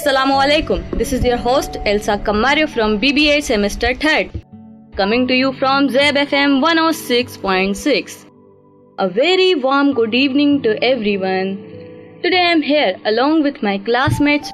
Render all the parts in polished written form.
Assalamu alaikum. This is your host Elsa Kamario from BBA semester 3rd, coming to you from Zeb FM 106.6. A very warm good evening to everyone. Today I am here along with my classmates.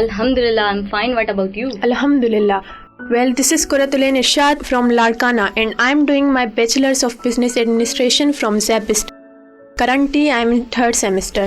Alhamdulillah, I'm fine. What about you? Alhamdulillah. Well, this is Quratulain Irshad from Larkana and I'm doing my Bachelor's of Business Administration from ZEBIST. Currently, I'm in 3rd semester.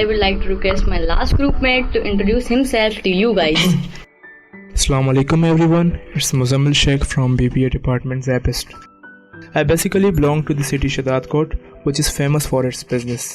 I would like to request my last group mate to introduce himself to you guys. Assalamu alaikum everyone, it's Muzammil Sheikh from BBA department ZEBIST. I basically belong to the city Shahdad Kot, which is famous for its business.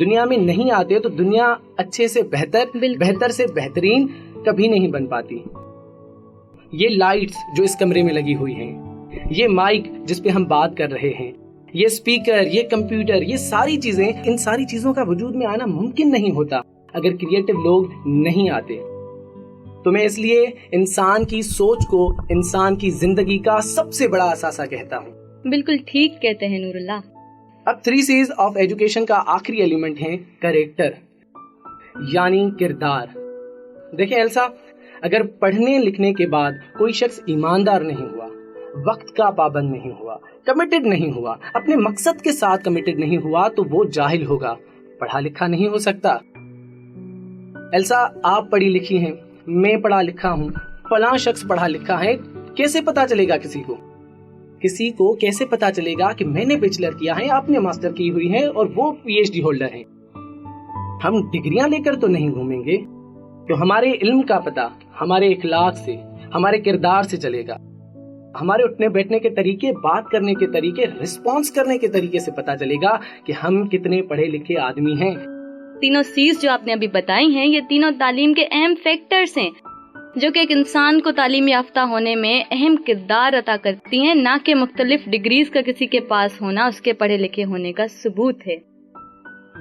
دنیا میں نہیں آتے تو دنیا اچھے سے بہتر، بہتر سے بہترین کبھی نہیں بن پاتی. یہ لائٹس جو اس کمرے میں لگی ہوئی ہیں، یہ مائک جس پہ ہم بات کر رہے ہیں، یہ اسپیکر، یہ کمپیوٹر، یہ ساری چیزیں، ان ساری چیزوں کا وجود میں آنا ممکن نہیں ہوتا اگر کریٹو لوگ نہیں آتے. تو میں اس لیے انسان کی سوچ کو انسان کی زندگی کا سب سے بڑا اثاثہ کہتا ہوں. بالکل ٹھیک کہتے ہیں نور اللہ. اب 3 C's آف ایجوکیشن کا آخری ایلیمنٹ ہے کریکٹر، یعنی کردار. دیکھیں ایلسا، اگر پڑھنے لکھنے کے بعد کوئی شخص ایماندار نہیں ہوا، وقت کا پابند نہیں ہوا، کمیٹڈ نہیں ہوا، اپنے مقصد کے ساتھ کمیٹڈ نہیں ہوا، تو وہ جاہل ہوگا، پڑھا لکھا نہیں ہو سکتا. ایلسا، آپ پڑھی لکھی ہیں، میں پڑھا لکھا ہوں، فلاں شخص پڑھا لکھا ہے، کیسے پتا چلے گا کسی کو کیسے پتا چلے گا کہ میں نے بیچلر کیا ہے، آپ نے ماسٹر کی ہوئی ہے اور وہ PhD ہولڈر ہیں؟ ہم ڈگریاں لے کر تو نہیں گھومیں گے. تو ہمارے علم کا پتہ ہمارے اخلاق سے، ہمارے کردار سے چلے گا. ہمارے اٹھنے بیٹھنے کے طریقے، بات کرنے کے طریقے، رسپانس کرنے کے طریقے سے پتا چلے گا کہ ہم کتنے پڑھے لکھے آدمی ہیں. تینوں چیز جو آپ نے ابھی بتائی ہیں، یہ تینوں تعلیم کے اہم فیکٹرز ہیں جو کہ ایک انسان کو تعلیم یافتہ ہونے میں اہم کردار عطا کرتی ہیں، نہ کہ مختلف ڈگریز کا کسی کے پاس ہونا اس کے پڑھے لکھے ہونے کا ثبوت ہے.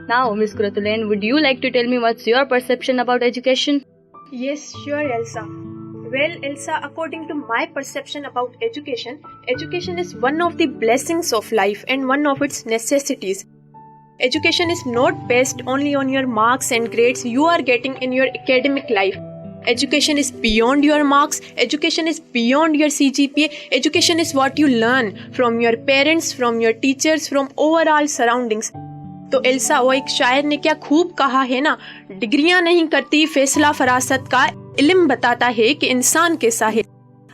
Now, Miss Kuratulain, would you like to tell me what's your perception about education? Yes, sure, Elsa. Well, Elsa, according to my perception about education, education is one of the blessings of life and one of its necessities. Education is not based only on your marks and grades you are getting in your academic life. Education is beyond your marks. Education is beyond your CGPA. Education is what you learn from your parents, from your teachers, from overall surroundings. تو Elsa, وہ ایک شاعر نے کیا خوب کہا ہے نا، ڈگریاں نہیں کرتی فیصلہ فراست کا، علم بتاتا ہے کہ انسان کیسا ہے.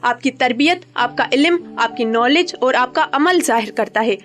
آپ کی تربیت، آپ کا علم، آپ کی نالج اور آپ کا عمل ظاہر کرتا ہے.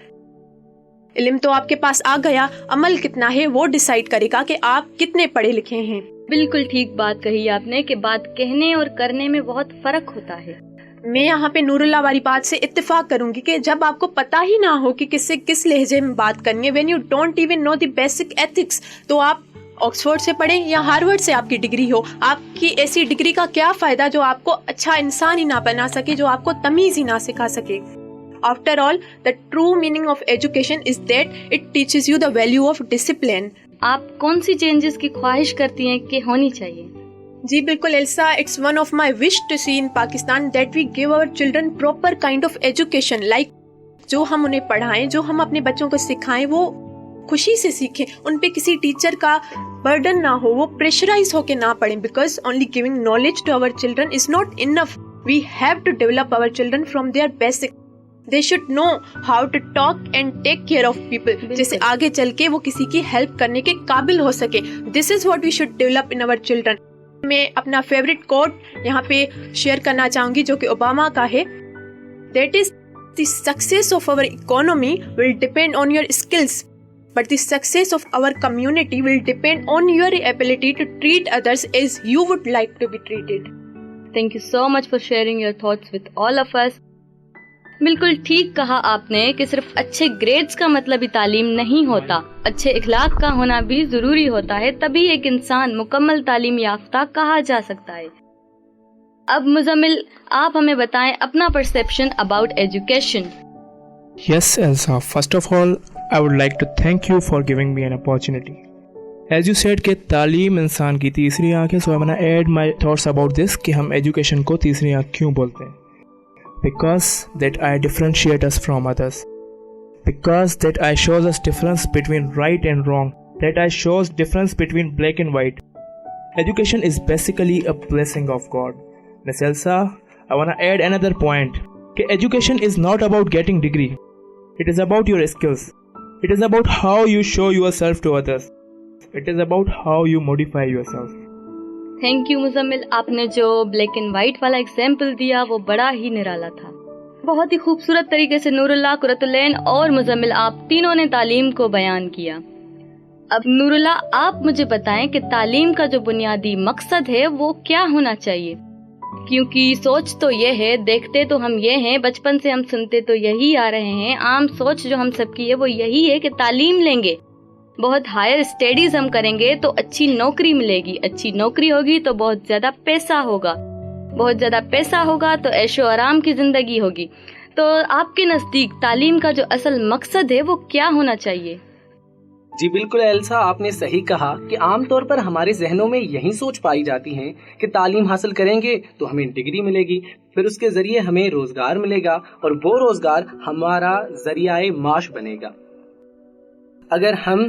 علم تو آپ کے پاس آ گیا، عمل کتنا ہے وہ ڈیسائیڈ کرے گا کہ آپ کتنے پڑھے لکھے ہیں. بالکل ٹھیک بات کہی آپ نے کہ بات کہنے اور کرنے میں بہت فرق ہوتا ہے. میں یہاں پہ نور اللہ والی بات سے اتفاق کروں گی کہ جب آپ کو پتا ہی نہ ہو کہ کس سے کس لہجے میں بات کرنی ہے، when you don't even know the basic ethics، تو آپ آکسفورڈ سے پڑھیں یا ہارورڈ سے آپ کی ڈگری ہو، آپ کی ایسی ڈگری کا کیا فائدہ جو آپ کو اچھا انسان ہی نہ بنا سکے، جو آپ کو تمیز ہی نہ سکھا سکے. After all, the true meaning of education is that it teaches you the value of discipline. آپ کون سی چینجز کی خواہش کرتی ہیں کہ ہونی چاہیے؟ جی بالکل Elsa, it's one of my wish to see in Pakistan that we give our children proper kind of education, like جو ہم انہیں پڑھائیں، جو ہم اپنے بچوں کو سکھائیں وہ خوشی سے سیکھیں، ان پہ کسی ٹیچر کا برڈن نہ ہو، وہ پریشرائز ہو کے نہ پڑھیں. Because only giving knowledge to our children is not enough. We have to develop our children from their basic. They should know how to talk and take care of people. جیسے آگے چل کے وہ کسی کی ہیلپ کرنے کے قابل ہو سکے. This is what we should develop in our children. میں اپنا فیوریٹ کوٹ یہاں پہ شیئر کرنا چاہوں گی جو کہ اوباما کا ہے. That is, the success of our economy will depend on your skills, but the success of our community will depend on your ability to treat others as you would like to be treated. Thank you so much for sharing your thoughts with all of us. بالکل ٹھیک کہا آپ نے کہ صرف اچھے grades کا مطلب ہی تعلیم نہیں ہوتا، اچھے اخلاق کا ہونا بھی ضروری ہوتا ہے، تبھی ایک انسان مکمل تعلیم یافتہ کہا جا سکتا ہے. اب مزمل، آپ ہمیں بتائیں اپنا perception about education. Yes, Elsa. First of all, I would like to thank you for giving me an opportunity. As you said کہ تعلیم انسان کی تیسری آنکھ ہے, so I'm gonna add my thoughts about this کہ ہم ایجوکیشن کو تیسری آنکھ کیوں بولتے ہیں. Because that I differentiate us from others. Because that I shows us difference between right and wrong. That I shows difference between black and white. Education is basically a blessing of God. Miss Elsa, I wanna add another point. Education is not about getting degree. It is about your skills. It is about how you show yourself to others. It is about how you modify yourself. Thank you Muzammil, آپ نے جو black and white والا example دیا وہ بڑا ہی نرالا تھا. بہت ہی خوبصورت طریقے سے نور اللہ، قرۃالعین اور مزمل آپ تینوں نے تعلیم کو بیان کیا. اب نور اللہ، آپ مجھے بتائیں کہ تعلیم کا جو بنیادی مقصد ہے وہ کیا ہونا چاہیے؟ کیونکہ سوچ تو یہ ہے، دیکھتے تو ہم یہ ہیں، بچپن سے ہم سنتے تو یہی آ رہے ہیں، عام سوچ جو ہم سب کی ہے وہ یہی ہے کہ تعلیم لیں گے بہت ہائر اسٹڈیز ہم کریں گے تو اچھی نوکری ملے گی, اچھی نوکری ہوگی تو بہت زیادہ پیسہ ہوگا, بہت زیادہ پیسہ ہوگا تو عیش و آرام کی زندگی ہوگی. تو آپ کے نزدیک تعلیم کا جو اصل مقصد ہے وہ کیا ہونا چاہیے؟ جی بالکل ایلسا, آپ نے صحیح کہا کہ عام طور پر ہمارے ذہنوں میں یہی سوچ پائی جاتی ہے کہ تعلیم حاصل کریں گے تو ہمیں ڈگری ملے گی, پھر اس کے ذریعے ہمیں روزگار ملے گا اور وہ روزگار ہمارا ذریعہ معاش بنے گا. اگر ہم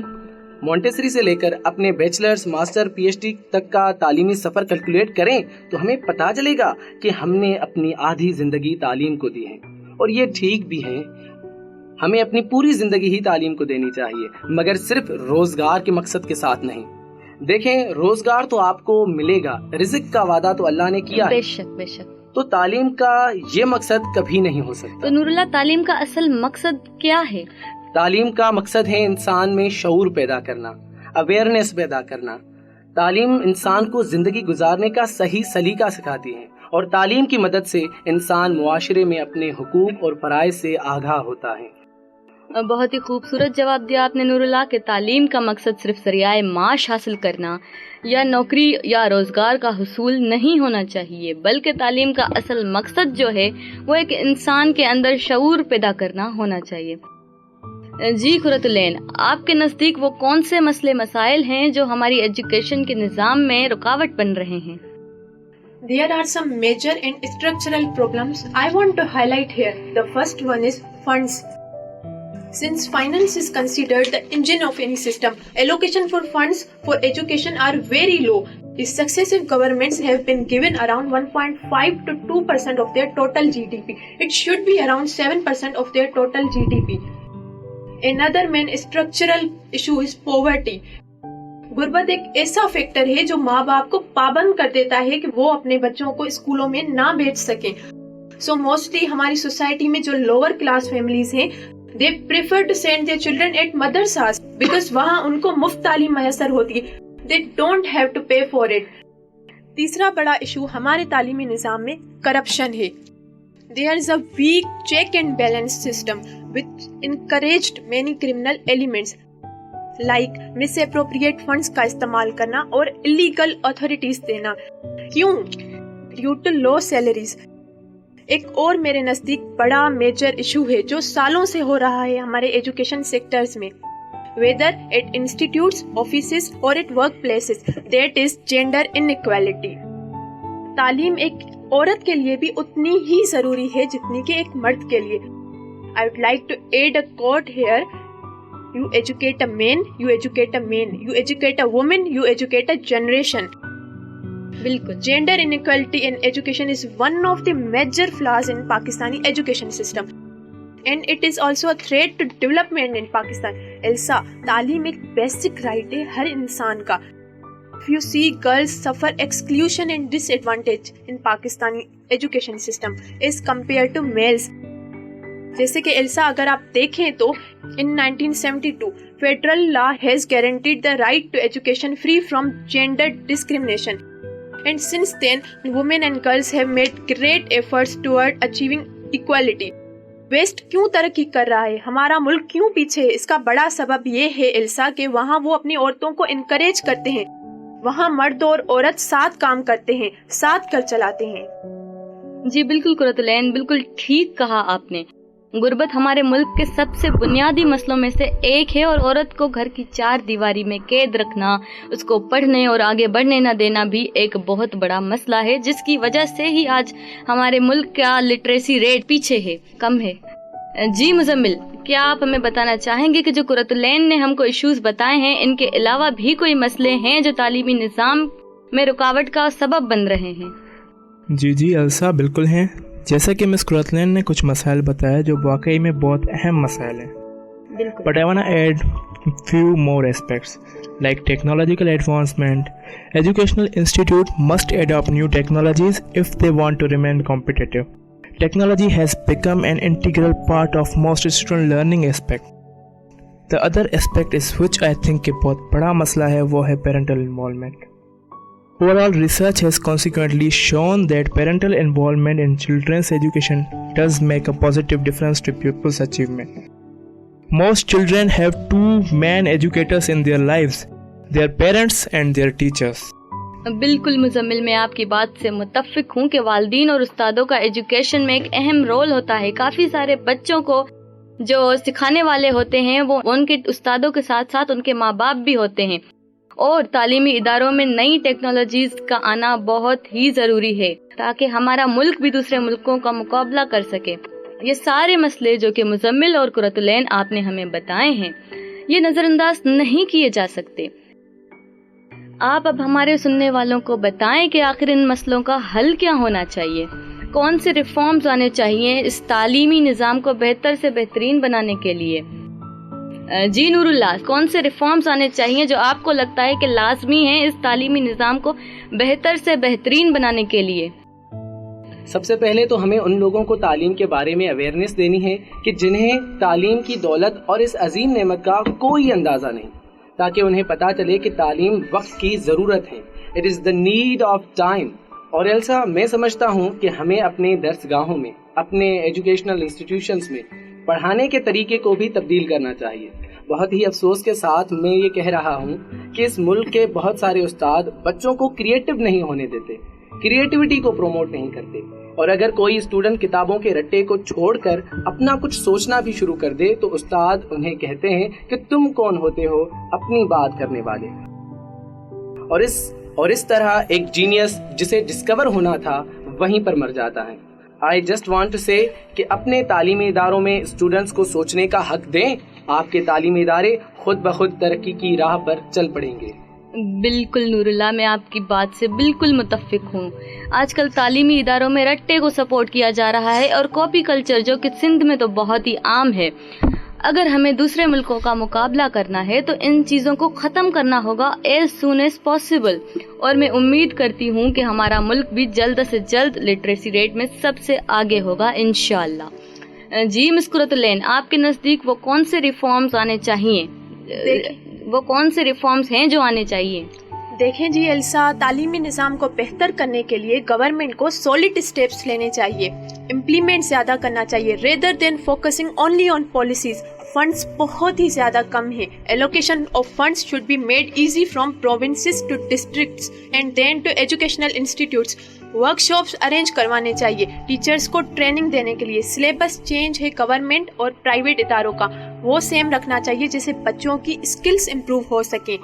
مونٹیسری سے لے کر اپنے bachelors, master, P H D تک کا تعلیمی سفر کیلکولیٹ کریں تو ہمیں پتہ چلے گا کہ ہم نے اپنی آدھی زندگی تعلیم کو دی ہے, اور یہ ٹھیک بھی ہے. ہمیں اپنی پوری زندگی ہی تعلیم کو دینی چاہیے, مگر صرف روزگار کے مقصد کے ساتھ نہیں. دیکھیں, روزگار تو آپ کو ملے گا, رزق کا وعدہ تو اللہ نے کیا ہے, بے شک بے شک, تو تعلیم کا یہ مقصد کبھی نہیں ہو سکتا. تو نور اللہ, تعلیم کا اصل مقصد کیا ہے؟ تعلیم کا مقصد ہے انسان میں شعور پیدا کرنا, اویئرنیس پیدا کرنا. تعلیم انسان کو زندگی گزارنے کا صحیح سلیقہ سکھاتی ہے, اور تعلیم کی مدد سے انسان معاشرے میں اپنے حقوق اور فرائض سے آگاہ ہوتا ہے. بہت ہی خوبصورت جواب دیا آپ نے نور اللہ, کہ تعلیم کا مقصد صرف ذریعہ معاش حاصل کرنا یا نوکری یا روزگار کا حصول نہیں ہونا چاہیے, بلکہ تعلیم کا اصل مقصد جو ہے وہ ایک انسان کے اندر شعور پیدا کرنا ہونا چاہیے. جی قرۃ العین, آپ کے نزدیک وہ کون سے مسئلے مسائل ہیں جو ہماری ایجوکیشن کے نظام میں رکاوٹ بن رہے ہیں؟ There are some major and structural problems I want to highlight here. The first one is funds. Since finance is considered the engine of any system, allocation for funds for education are very low. The successive governments have been given around 1.5 to 2% of their total GDP. It should be around 7% of their total GDP. Another main structural issue is poverty. غربت ایک ایسا factor ہے جو ماں باپ کو پابند کر دیتا ہے کہ وہ اپنے بچوں کو اسکولوں میں نہ بھیج سکیں. سو موسٹلی ہماری سوسائٹی میں جو لوور کلاس فیملیز ہیں, they prefer to send their children at mother's house because وہاں ان کو مفت تعلیم میسر ہوتی ہے. They don't have to pay for it. تیسرا بڑا ایشو ہمارے تعلیمی نظام میں کرپشن ہے. There is a weak check and balance system which encouraged many criminal elements like misappropriate funds کا استعمال کرنا اور illegal authorities دینا. کیوں؟ Due to low salaries. ایک اور میرے نزدیک بڑا میجر ایشو ہے جو سالوں سے ہو رہا ہے ہمارے ایجوکیشن سیکٹرز میں, whether at institutes, offices or at workplaces, that is gender inequality. تعلیم ایک عورت کے لیے بھی اتنی ہی ضروری ہے جتنی کہ ایک مرد کے لیے. I would like to add a quote here. You educate a man, you educate a man. You educate a woman, you educate a generation. بالکل. Gender inequality in education is one of the major flaws in Pakistani education system. And it is also a threat to development in Pakistan. Elsa, تعلیم ایک basic right ہے ہر انسان کا. If you see girls suffer exclusion and disadvantage in Pakistani education system as compared to males. جیسے کہ Elsa اگر آپ دیکھیں تو in 1972 federal law has guaranteed the right to education free from gender discrimination. And since then, women and girls have made great efforts toward achieving equality. West کیوں ترقی کر رہا ہے, ہمارا ملک کیوں پیچھے ہے؟ اس کا بڑا سبب یہ ہے ایلسا کہ وہاں وہ اپنی عورتوں کو انکریج کرتے ہیں. وہاں مرد اور عورت ساتھ کام کرتے ہیں, ساتھ کر چلاتے ہیں. جی بالکل قرۃ العین, بالکل ٹھیک کہا آپ نے. غربت ہمارے ملک کے سب سے بنیادی مسئلوں میں سے ایک ہے, اور عورت کو گھر کی چار دیواری میں قید رکھنا, اس کو پڑھنے اور آگے بڑھنے نہ دینا بھی ایک بہت بڑا مسئلہ ہے, جس کی وجہ سے ہی آج ہمارے ملک کا لٹریسی ریٹ پیچھے ہے, کم ہے. جی مزمل, کیا آپ ہمیں بتانا چاہیں گے کہ جو قرۃ العین نے ہم کو ایشوز بتائے ہیں, ان کے علاوہ بھی کوئی مسئلے ہیں جو تعلیمی نظام میں رکاوٹ کا سبب بن رہے ہیں؟ جی ایلسا, بالکل ہیں. جیسا کہ مس قرۃ العین نے کچھ مسائل بتایا جو واقعی میں بہت اہم مسائل ہیں. But I want to add few more aspects like technological advancement. Educational institute must adopt new technologies if they want to remain competitive. Technology has become an integral part of most student learning aspect. The other aspect is which I think کہ بہت بڑا مسئلہ ہے, وہ ہے parental involvement. Overall research has consequently shown that parental involvement in children's education does make a positive difference to pupils' achievement. Most children have two main educators in their lives, their parents and their teachers. بالکل مزمل، میں آپ کی بات سے متفق ہوں کہ والدین اور استادوں کا ایجوکیشن میں ایک اہم رول ہوتا ہے. کافی سارے بچوں کو جو سکھانے والے ہوتے ہیں وہ ان کے استادوں کے ساتھ ساتھ ان کے ماں باپ بھی ہوتے ہیں، اور تعلیمی اداروں میں نئی ٹیکنالوجیز کا آنا بہت ہی ضروری ہے تاکہ ہمارا ملک بھی دوسرے ملکوں کا مقابلہ کر سکے. یہ سارے مسئلے جو کہ مزمل اور قرۃ العین آپ نے ہمیں بتائے ہیں، یہ نظر انداز نہیں کیے جا سکتے. آپ اب ہمارے سننے والوں کو بتائیں کہ آخر ان مسئلوں کا حل کیا ہونا چاہیے، کون سے ریفارمز آنے چاہیے اس تعلیمی نظام کو بہتر سے بہترین بنانے کے لیے. جی نور اللہ، کون سے ریفارمز آنے چاہیے جو آپ کو لگتا ہے کہ لازمی ہیں اس تعلیمی نظام کو بہتر سے بہترین بنانے کے لیے؟ سب سے پہلے تو ہمیں ان لوگوں کو تعلیم کے بارے میں اویئرنیس دینی ہے کہ جنہیں تعلیم کی دولت اور اس عظیم نعمت کا کوئی اندازہ نہیں، تاکہ انہیں پتہ چلے کہ تعلیم وقت کی ضرورت ہے. It is the need of time. اور ایلسا، میں سمجھتا ہوں کہ ہمیں اپنے درس گاہوں میں، اپنے ایجوکیشنل انسٹیٹیوشنز میں پڑھانے کے طریقے کو بھی تبدیل کرنا چاہیے. بہت ہی افسوس کے ساتھ میں یہ کہہ رہا ہوں کہ اس ملک کے بہت سارے استاد بچوں کو کریٹو نہیں ہونے دیتے، کریٹیوٹی کو پروموٹ نہیں کرتے. اور اگر کوئی اسٹوڈنٹ کتابوں کے رٹے کو چھوڑ کر اپنا کچھ سوچنا بھی شروع کر دے تو استاد انہیں کہتے ہیں کہ تم کون ہوتے ہو اپنی بات کرنے والے. اور اس طرح ایک جینیس جسے ڈسکور ہونا تھا وہیں پر مر جاتا ہے. I just want to say کہ اپنے تعلیمی اداروں میں اسٹوڈنٹس کو سوچنے کا حق دیں. آپ کے تعلیمی ادارے خود بخود ترقی کی راہ پر چل پڑیں گے. بالکل نور اللہ، میں آپ کی بات سے بالکل متفق ہوں. آج کل تعلیمی اداروں میں رٹے کو سپورٹ کیا جا رہا ہے اور کاپی کلچر جو کہ سندھ میں تو بہت ہی عام ہے. اگر ہمیں دوسرے ملکوں کا مقابلہ کرنا ہے تو ان چیزوں کو ختم کرنا ہوگا ایز سون ایز پاسبل. اور میں امید کرتی ہوں کہ ہمارا ملک بھی جلد سے جلد لٹریسی ریٹ میں سب سے آگے ہوگا انشاءاللہ. جی مس قرۃ العین، آپ کے نزدیک وہ کون سے ریفارمز آنے چاہیے، وہ کون سے ریفارمز ہیں جو آنے چاہیے؟ دیکھیں جی ایلسا، تعلیمی نظام کو بہتر کرنے کے لیے گورنمنٹ کو سالڈ اسٹیپس لینے چاہیے، امپلیمنٹ زیادہ کرنا چاہیے rather than focusing only on policies. Funds بہت ہی زیادہ کم ہیں. Allocation of funds should be made easy from provinces to districts and then to educational institutes. Workshops arrange کروانے چاہیے ٹیچرس کو ٹریننگ دینے کے لیے. سلیبس چینج ہے گورنمنٹ اور پرائیویٹ اداروں کا، وہ سیم رکھنا چاہیے جس سے بچوں کی اسکلس امپروو ہو سکیں.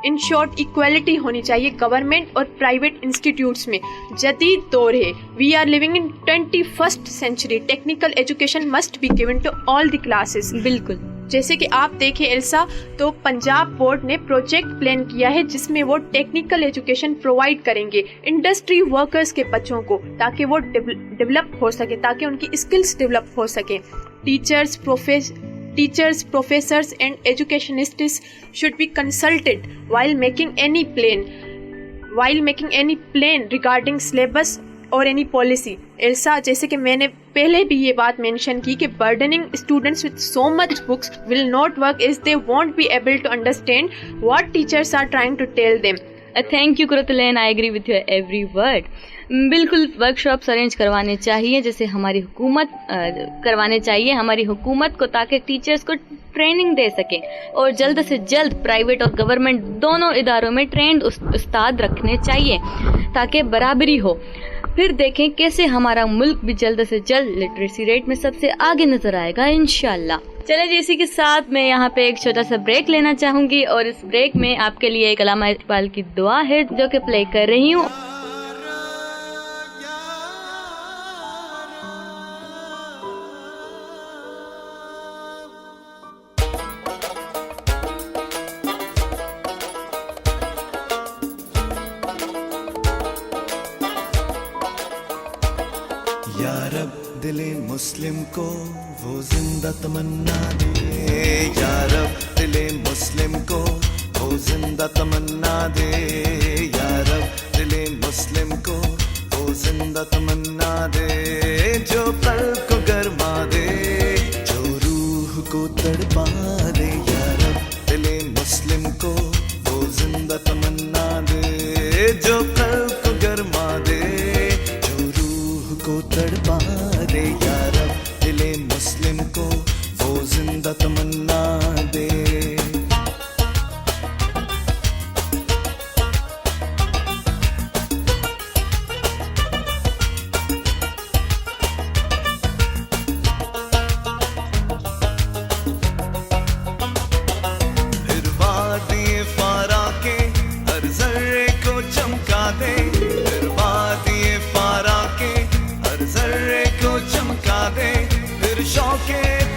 ان شارٹ ایکویلٹی ہونی چاہیے گورنمنٹ اور پرائیویٹ انسٹیٹیوٹس میں. جدید دور ہے، we are living in 21st century. Technical education must be given to all the classes. بالکل، جیسے کہ آپ دیکھیں ایلسا، تو پنجاب بورڈ نے پروجیکٹ پلان کیا ہے جس میں وہ ٹیکنیکل ایجوکیشن پرووائڈ کریں گے انڈسٹری ورکرز کے بچوں کو، تاکہ وہ ڈیولپ ہو سکے، تاکہ ان کی اسکلس ڈیولپ ہو سکیں. Teachers, professors and educationists should be consulted while making any plan regarding syllabus or any policy. Elsa, جیسے کہ میں نے پہلے بھی یہ بات مینشن کی کہ burdening students with so much books will not work as they won't be able to understand what teachers are trying to tell them. Thank you Qurratulain, I agree with your every word. بالکل workshops arrange کروانے چاہیے جیسے ہماری حکومت کو، تاکہ teachers کو training دے سکیں، اور جلد سے جلد پرائیویٹ اور گورنمنٹ دونوں اداروں میں ٹرینڈ استاد رکھنے چاہیے تاکہ برابری ہو. پھر دیکھیں کیسے ہمارا ملک بھی جلد سے جلد لٹریسی ریٹ میں سب سے آگے نظر آئے گا انشاءاللہ. چلے جی، اسی کے ساتھ میں یہاں پہ ایک چھوٹا سا بریک لینا چاہوں گی، اور اس بریک میں آپ کے لیے ایک علامہ اقبال کی دعا ہے جو کہ پلے کر رہی ہوں. یا رب دل مسلم کو وہ زندہ تمنا دے، یا رب دل مسلم کو وہ زندہ تمنا دے، یا رب دل مسلم کو وہ زندہ تمنا دے، جو قلب کو گرما دے، جو روح کو تڑپا دے. یا رب دل مسلم کو وہ زندہ تمنا دے، جو قلب کو گرما دے، جو روح کو تڑپا دے. یا رب دل مسلم کو وہ زندہ تمنا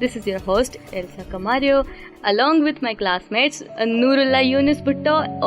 This is your host Elsa Camario along with my classmates Noorullah Yunus Bhutto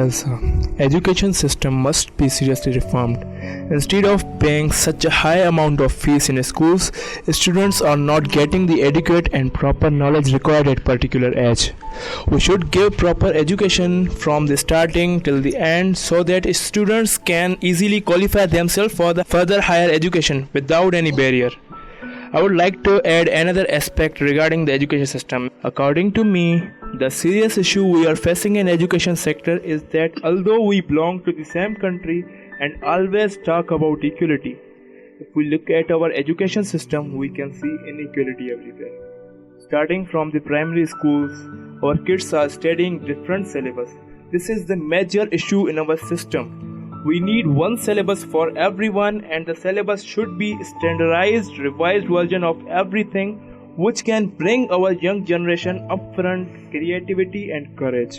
Elsa, education system must be seriously reformed. Instead of paying such a high amount of fees in schools, students are not getting the adequate and proper knowledge required at particular age. We should give proper education from the starting till the end so that students can easily qualify themselves for the further higher education without any barrier. I would like to add another aspect regarding the education system. According to me, the serious issue we are facing in education sector is that although we belong to the same country and always talk about equality, if we look at our education system, we can see inequality everywhere. Starting from the primary schools, our kids are studying different syllabus. This is the major issue in our system. We need one syllabus for everyone, and the syllabus should be standardized, revised version of everything which can bring our young generation upfront creativity and courage.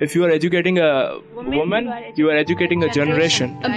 if you are educating a woman, you are educating a generation.